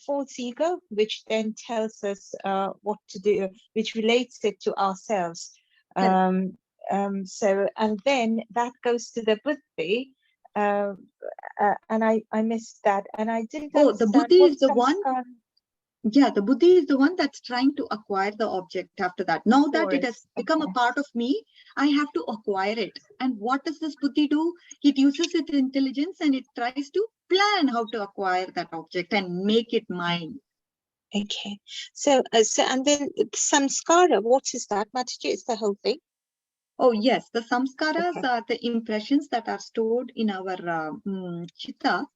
Speaker 4: false ego, which then tells us what to do, which relates it to ourselves. So and then that goes to the buddhi. And I missed that, and I didn't.
Speaker 3: Oh, the buddhi is the one. Yeah, the buddhi is the one that's trying to acquire the object after that. Now that it has become a part of me, I have to acquire it. And what does this buddhi do? It uses its intelligence and it tries to plan how to acquire that object and make it mine.
Speaker 4: Okay. So and then samskara, what is that, Mataji? It's the whole thing?
Speaker 3: Oh, yes. The samskaras
Speaker 4: Okay.
Speaker 3: are the impressions that are stored in our chitta.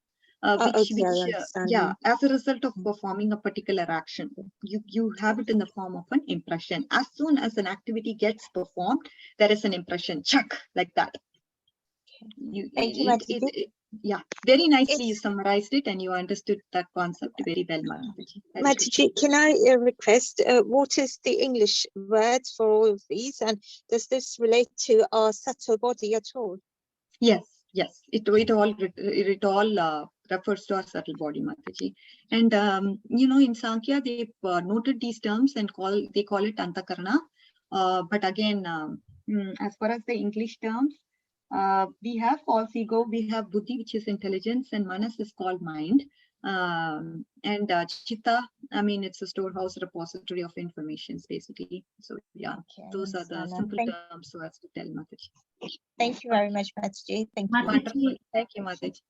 Speaker 3: Yeah, as a result of performing a particular action, you have it in the form of an impression. As soon as an activity gets performed, there is an impression, chuck, like that.
Speaker 4: Thank you, Mataji.
Speaker 3: Yeah, very nicely you summarized it and you understood that concept very well, Mataji.
Speaker 4: Mataji, can I request what is the English word for all of these, and does this relate to our subtle body at all?
Speaker 3: Yes, yes, it all refers to our subtle body, Mataji. And you know, in Sankhya they've noted these terms and they call it antakarana. But again, as far as the English terms, we have false ego, we have buddhi, which is intelligence, and manas is called mind. And chitta, I mean, it's a storehouse repository of information, basically. So yeah, those are the simple terms so as to tell, Mataji.
Speaker 4: Thank you very much, Mataji. Thank you.
Speaker 3: Wonderful. Thank you, Mataji.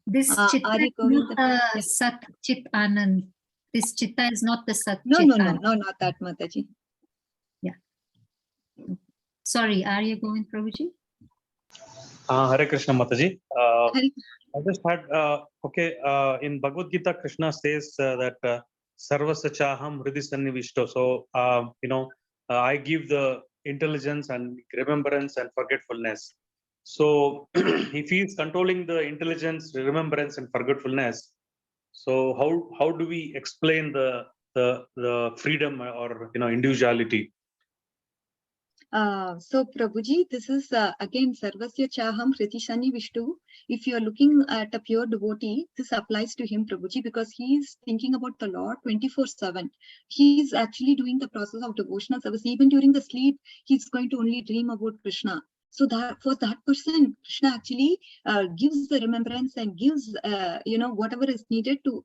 Speaker 2: This chitta is not the Sat Chit Anand. This chitta is not the Sat Chit Anand.
Speaker 3: No, not that, Mataji.
Speaker 2: Yeah. Sorry, Arya Govind Prabhuji?
Speaker 5: Hare Krishna, Mataji. I just had, in Bhagavad Gita, Krishna says that Sarvasya Chaham Hridi Sannivishto. So, I give the intelligence and remembrance and forgetfulness. So, if he is controlling the intelligence, remembrance, and forgetfulness, so how do we explain the freedom or individuality?
Speaker 3: So Prabhuji, this is again Sarvasya Chaham Hriti Sannivishtu. If you are looking at a pure devotee, this applies to him, Prabhuji, because he is thinking about the Lord 24/7. He is actually doing the process of devotional service. Even during the sleep, he's going to only dream about Krishna. So that for that person, Krishna actually gives the remembrance and gives whatever is needed to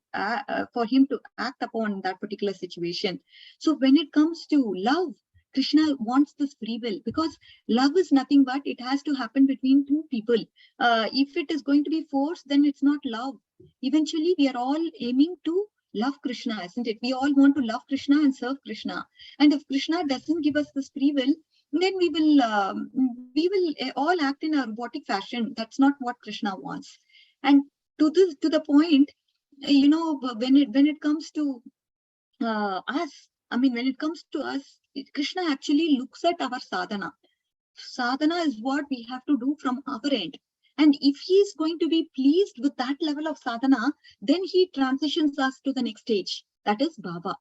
Speaker 3: for him to act upon that particular situation. So when it comes to love, Krishna wants this free will, because love is nothing but it has to happen between two people. If it is going to be forced, then it's not love. Eventually, we are all aiming to love Krishna, isn't it? We all want to love Krishna and serve Krishna. And if Krishna doesn't give us this free will, then we will all act in a robotic fashion. That's not what Krishna wants. And to the point, when it comes to us, I mean, when it comes to us, Krishna actually looks at our sadhana. Sadhana is what we have to do from our end. And if he is going to be pleased with that level of sadhana, then he transitions us to the next stage. That is bhava.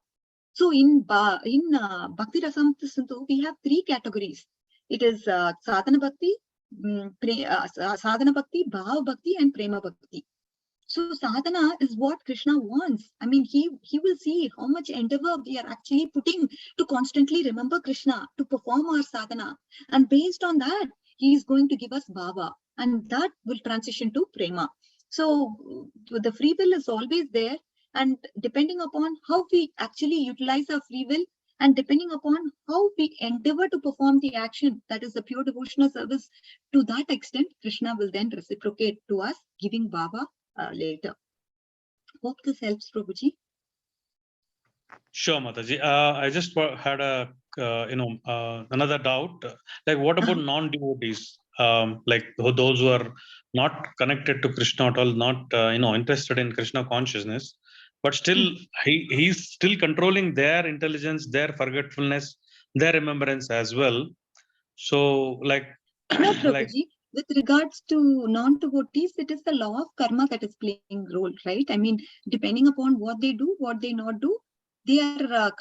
Speaker 3: So in Bhakti Rasamrita Sindhu, we have three categories. It is sadhana bhakti, bhava bhakti, and prema bhakti. So sadhana is what Krishna wants. I mean, he will see how much endeavor we are actually putting to constantly remember Krishna, to perform our sadhana. And based on that, he is going to give us bhava, and that will transition to prema. So the free will is always there. And depending upon how we actually utilize our free will, and depending upon how we endeavor to perform the action, that is the pure devotional service, to that extent, Krishna will then reciprocate to us, giving bhava later. Hope this helps, Prabhuji.
Speaker 5: Sure, Mataji. I just had a another doubt. Like, what about non-devotees? Like those who are not connected to Krishna at all, not interested in Krishna consciousness, but still he's still controlling their intelligence, their forgetfulness, their remembrance as well. So, like,
Speaker 3: no, Prabhuji. With regards to non-devotees, it is the law of karma that is playing role, right? I mean, depending upon what they do, what they not do, they are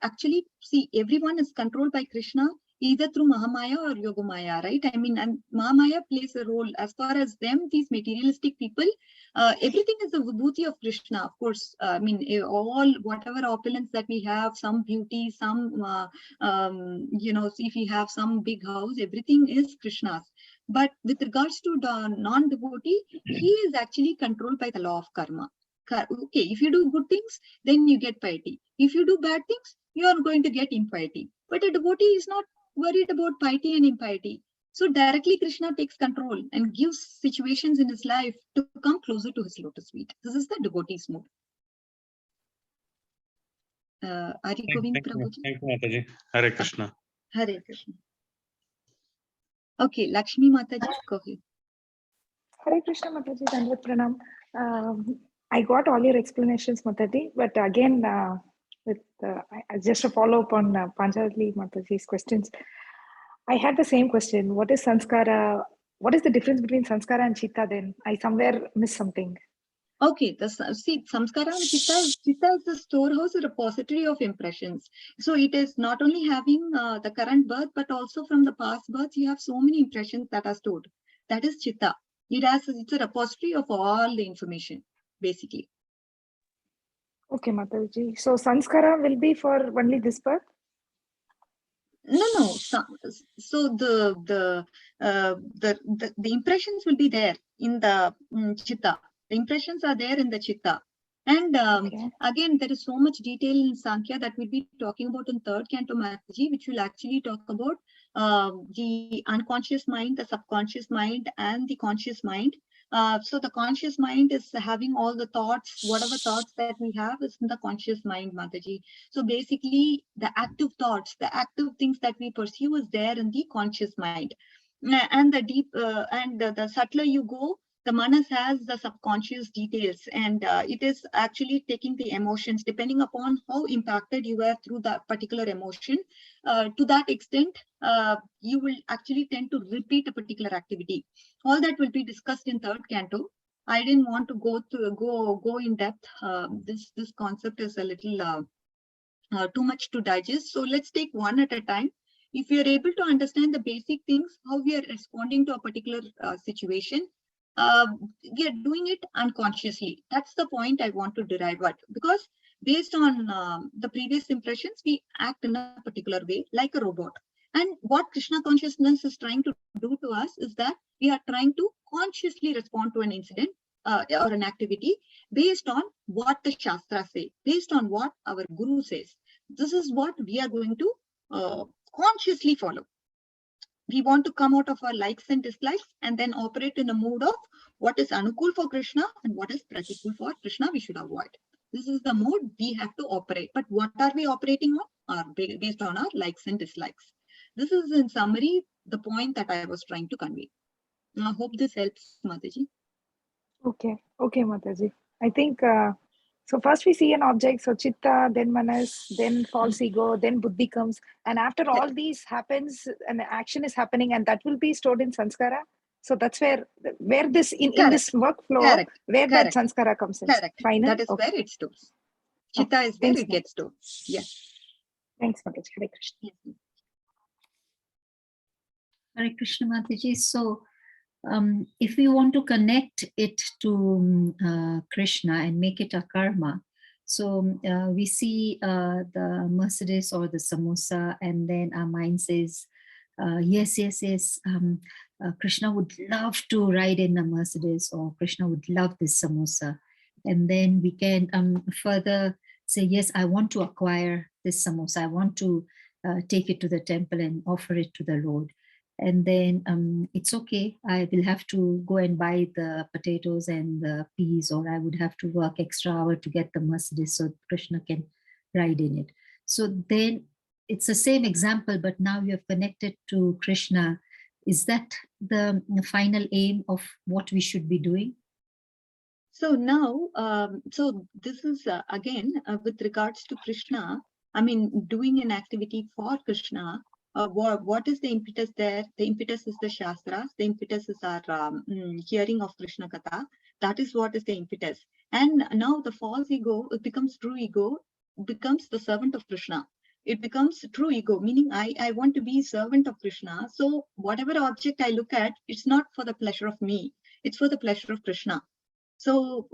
Speaker 3: actually, see, everyone is controlled by Krishna, either through Mahamaya or Yogamaya, right? I mean, and Mahamaya plays a role. As far as them, these materialistic people, everything is a vibhuti of Krishna, of course. I mean, all whatever opulence that we have, some beauty, some, if we have some big house, everything is Krishna's. But with regards to the non-devotee, he is actually controlled by the law of karma. Okay, if you do good things, then you get piety. If you do bad things, you are going to get impiety. But a devotee is not worried about piety and impiety. So directly Krishna takes control and gives situations in his life to come closer to his lotus feet. This is the devotee's mood. Are you going, Prabhuji?
Speaker 5: Thank you, Mataji. Hare Krishna.
Speaker 3: Hare Krishna. Okay, Lakshmi Mataji, go ahead.
Speaker 1: Hare Krishna, Mataji, Dandavat Pranam. I got all your explanations, Mataji, but again, just a follow up on Panjali Mataji's questions. I had the same question. What is sanskara? What is the difference between sanskara and chitta then? I somewhere missed something.
Speaker 3: Okay, see, samskara and chitta is the storehouse, a repository of impressions. So it is not only having the current birth, but also from the past births, you have so many impressions that are stored. That is chitta. It's a repository of all the information, basically.
Speaker 1: Okay, Mataji. So sanskara will be for only this birth?
Speaker 3: No. So the impressions will be there in the chitta. The impressions are there in the chitta. And again, there is so much detail in Sankhya that we'll be talking about in third canto Mataji, which will actually talk about the unconscious mind, the subconscious mind, and the conscious mind. So the conscious mind is having all the thoughts, whatever thoughts that we have is in the conscious mind, Mataji. So basically, the active thoughts, the active things that we pursue is there in the conscious mind. And the deep and the subtler you go, the manas has the subconscious details, and it is actually taking the emotions depending upon how impacted you were through that particular emotion. To that extent, you will actually tend to repeat a particular activity. All that will be discussed in third canto. I didn't want to go in depth. This concept is a little too much to digest. So let's take one at a time. If we are able to understand the basic things, how we are responding to a particular situation, we are doing it unconsciously. That's the point I want to derive at, because based on the previous impressions, we act in a particular way like a robot. And what Krishna consciousness is trying to do to us is that we are trying to consciously respond to an incident or an activity based on what the Shastra say, based on what our Guru says. This is what we are going to consciously follow. We want to come out of our likes and dislikes and then operate in a mood of what is anukul for Krishna and what is pratikul for Krishna we should avoid. This is the mode we have to operate. But what are we operating on? Based on our likes and dislikes. This is in summary the point that I was trying to convey. I hope this helps, Mataji.
Speaker 1: Okay, Mataji. I think so. First we see an object, so chitta, then manas, then false ego, then buddhi comes, and after all these happens, an action is happening, and that will be stored in sanskara. So that's where this in this workflow, that sanskara comes in.
Speaker 3: Correct.
Speaker 1: Final?
Speaker 3: That is where it stores. Chitta is where it gets stored. Yes.
Speaker 1: Thanks, Mataji. Hare Krishna.
Speaker 3: Yes.
Speaker 2: Hare Krishna, Mataji. So if we want to connect it to Krishna and make it a karma, so we see the Mercedes or the samosa, and then our mind says, yes, Krishna would love to ride in a Mercedes, or Krishna would love this samosa. And then we can further say, yes, I want to acquire this samosa. I want to take it to the temple and offer it to the Lord. And then it's okay, I will have to go and buy the potatoes and the peas, or I would have to work extra hour to get the Mercedes so Krishna can ride in it. So then it's the same example, but now you have connected to Krishna. Is that the final aim of what we should be doing?
Speaker 3: So now, so this is again with regards to Krishna, I mean, doing an activity for Krishna. What is the impetus there? The impetus is the Shastras. The impetus is our hearing of Krishna Katha. That is what is the impetus. And now the false ego, it becomes true ego, becomes the servant of Krishna. It becomes true ego, meaning I want to be servant of Krishna. So whatever object I look at, it's not for the pleasure of me. It's for the pleasure of Krishna. So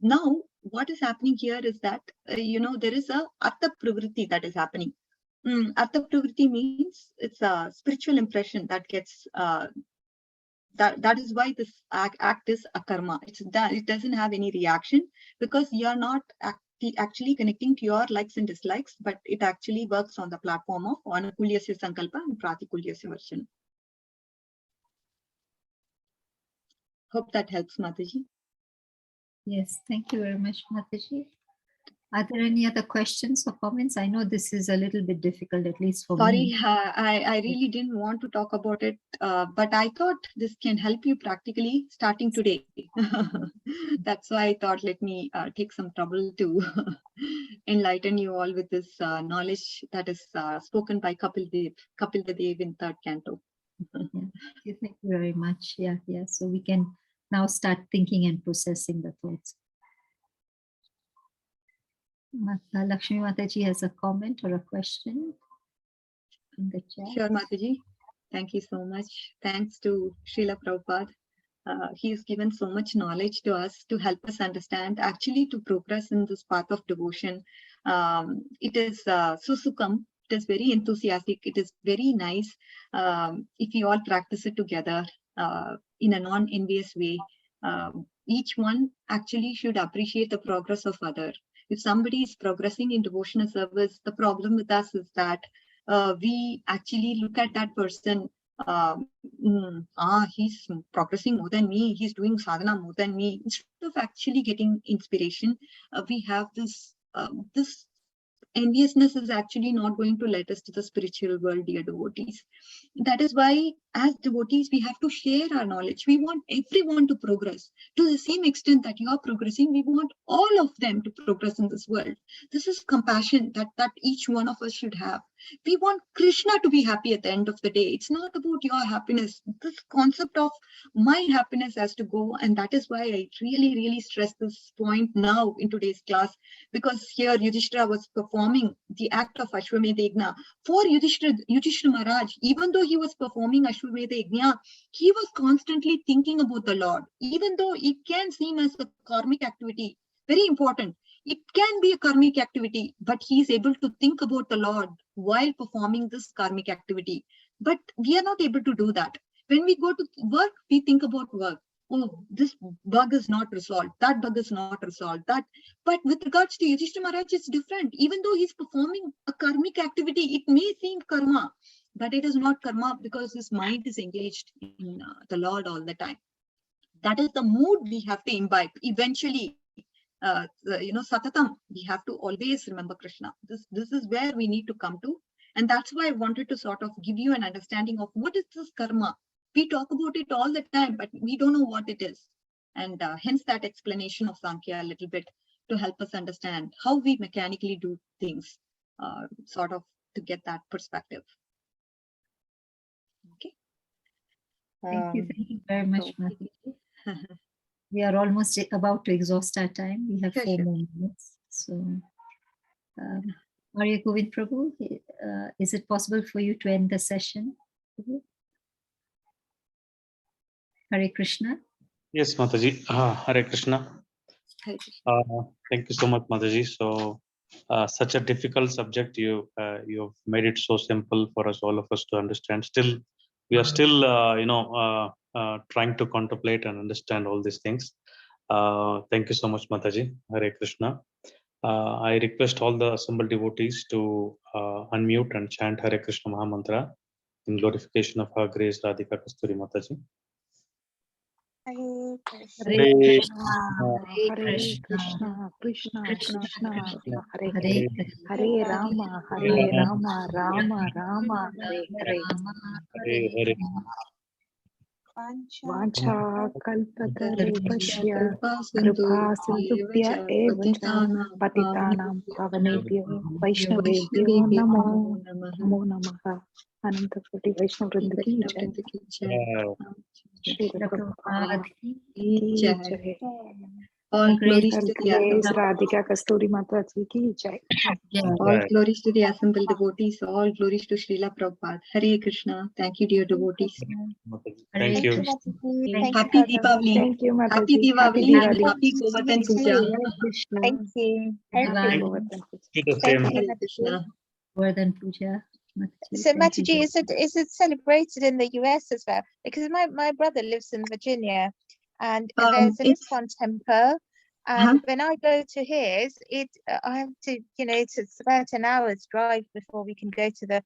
Speaker 3: now what is happening here is that, there is a Artha Pravritti that is happening. Artha Pravritti means it's a spiritual impression that gets that is why this act is akarma. It doesn't have any reaction because you are not actually connecting to your likes and dislikes, but it actually works on the platform of anukulyasya sankalpa and pratikulyasya varshan. Hope that helps, Mataji.
Speaker 2: Yes, thank you very much, Mataji. Are there any other questions or comments? I know this is a little bit difficult, at least for
Speaker 3: Sorry,
Speaker 2: me.
Speaker 3: I really didn't want to talk about it, but I thought this can help you practically starting today. That's why I thought let me take some trouble to enlighten you all with this knowledge that is spoken by Kapil Dev in 3rd canto.
Speaker 2: Yeah, thank you very much. Yeah. So we can now start thinking and processing the thoughts. Lakshmi Mataji has a comment or a question in the chat.
Speaker 3: Sure, Mataji. Thank you so much. Thanks to Srila Prabhupada. He has given so much knowledge to us to help us understand, actually to progress in this path of devotion. It is susukam. It is very enthusiastic. It is very nice if you all practice it together in a non-envious way. Each one actually should appreciate the progress of other. If somebody is progressing in devotional service, the problem with us is that we actually look at that person, he's progressing more than me, he's doing sadhana more than me. Instead of actually getting inspiration, we have this enviousness is actually not going to let us to the spiritual world, dear devotees. That is why as devotees, we have to share our knowledge. We want everyone to progress to the same extent that you are progressing. We want all of them to progress in this world. This is compassion that each one of us should have. We want Krishna to be happy at the end of the day. It's not about your happiness. This concept of my happiness has to go. And that is why I really stress this point now in today's class, because here Yudhishthira was performing the act of Ashwamedha Yajna. For Yudhishthira Maharaj, even though he was performing Ashwamedha Yajna, he was constantly thinking about the Lord. Even though it can seem as a karmic activity, very important. It can be a karmic activity, but he is able to think about the Lord while performing this karmic activity. But we are not able to do that. When we go to work, we think about work. Oh, this bug is not resolved. That bug is not resolved. But with regards to Yudhishthira Maharaj, it's different. Even though he's performing a karmic activity, it may seem karma, but it is not karma because his mind is engaged in the Lord all the time. That is the mood we have to imbibe. Eventually, satatam, we have to always remember Krishna. This is where we need to come to. And that's why I wanted to sort of give you an understanding of what is this karma. We talk about it all the time, but we don't know what it is. And hence that explanation of Sankhya a little bit to help us understand how we mechanically do things, sort of to get that perspective. Okay.
Speaker 2: Thank you very much, Mataji. We are almost about to exhaust our time. We have 4 more minutes. So, Arya Govind Prabhu, is it possible for you to end the session? Hare Krishna.
Speaker 5: Yes, Mataji. Hare Krishna. Thank you so much, Mataji. So, such a difficult subject, you have made it so simple for us, all of us, to understand. Still, we are still, trying to contemplate and understand all these things. Thank you so much, Mataji. Hare Krishna. I request all the assembled devotees to unmute and chant Hare Krishna Mahamantra in glorification of her grace, Radhika Kasturi Mataji.
Speaker 4: Hare Krishna.
Speaker 5: Hare
Speaker 1: Hare Krishna, Krishna Krishna, Hare Hare, Hare Rama, Rama Rama, Hare Hare.
Speaker 5: Hare Hare.
Speaker 1: Vancha kalpatarupasya kripa sindhubhya eva cha patitanam pavanebhyo vaishnavebhyo namo namaha. Ananta Koti Vaishnav Vrinda ki jai. Srila Prabhupada ki jai.
Speaker 3: All glories to the
Speaker 1: Grace Radhika Kasturi Mataji ki jai.
Speaker 3: All glories to the assembled devotees. All glories to Srila Prabhupada. Hare Krishna. Thank you, dear devotees.
Speaker 5: Thank you.
Speaker 3: Happy Deepavali.
Speaker 1: Thank you, Mataji.
Speaker 3: Happy Deepavali and happy Govardhan Puja.
Speaker 4: Thank you.
Speaker 1: Happy
Speaker 2: Bye.
Speaker 1: Govardhan Puja.
Speaker 5: The
Speaker 4: Thank
Speaker 5: same.
Speaker 4: you,
Speaker 3: Hare Krishna.
Speaker 2: Govardhan Puja. Mataji.
Speaker 4: So
Speaker 2: Thank you.
Speaker 4: Mataji, is it celebrated in the US as well? Because my brother lives in Virginia, and there's an
Speaker 3: It's
Speaker 4: ISKCON temple. And when I go to his, I have to, it's about an hour's drive before we can go to the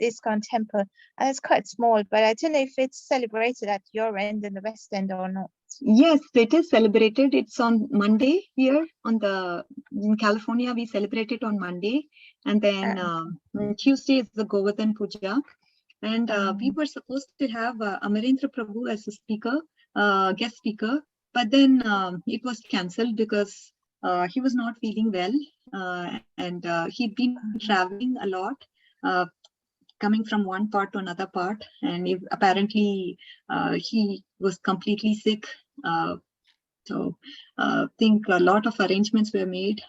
Speaker 4: ISKCON temple, and it's quite small. But I don't know if it's celebrated at your end in the West End or not.
Speaker 3: Yes, it is celebrated. It's on Monday here in California. We celebrate it on Monday, and then Tuesday is the Govardhan Puja. And we were supposed to have Amarendra Prabhu as a speaker, guest speaker, but then it was cancelled because he was not feeling well, and he'd been traveling a lot, coming from one part to another part, and apparently he was completely sick. So I think a lot of arrangements were made,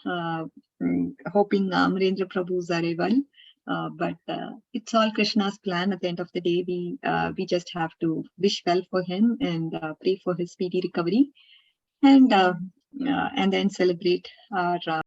Speaker 3: hoping Amarendra Prabhu's arrival. But it's all Krishna's plan. At the end of the day, we just have to wish well for him and pray for his speedy recovery, and then celebrate our